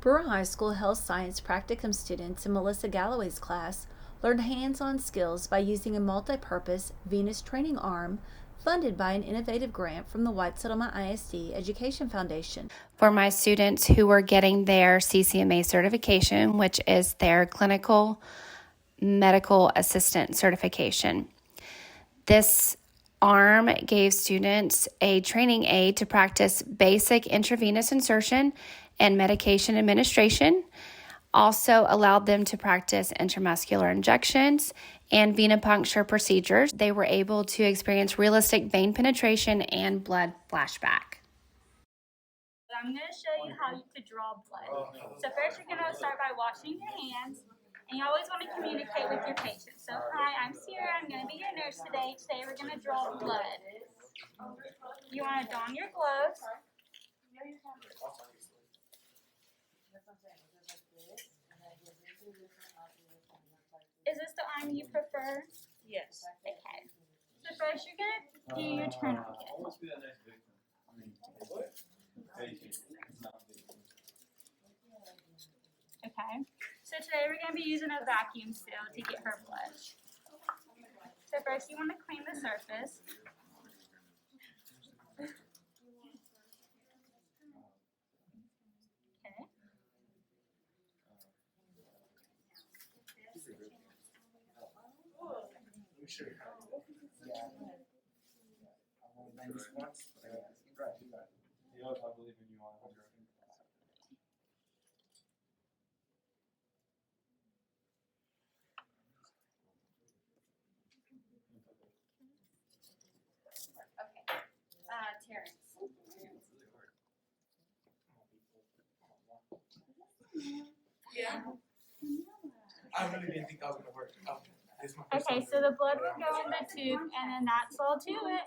Brewer High School Health Science Practicum students in Melissa Galloway's class learned hands-on skills by using a multipurpose venous training arm funded by an innovative grant from the White Settlement ISD Education Foundation. For my students who were getting their CCMA certification, which is their clinical medical assistant certification. This arm gave students a training aid to practice basic intravenous insertion and medication administration, also allowed them to practice intramuscular injections and venipuncture procedures. They were able to experience realistic vein penetration and blood flashback. I'm going to show you how to draw blood. So first you're going to start by washing your hands, and you always want to communicate with your patient. So hi, I'm Sierra, I'm going to be your nurse today. Today we're going to draw blood. You want to don your gloves. Is this the arm you prefer? Yes. Okay. So first you're going to do your tourniquet. Okay. So today we're going to be using a vacuum seal to get her blood. So first you want to clean the surface. Okay. Terrence. Yeah. I really didn't think that was gonna work. Okay, so the blood will go in the tube, and then that's all to it.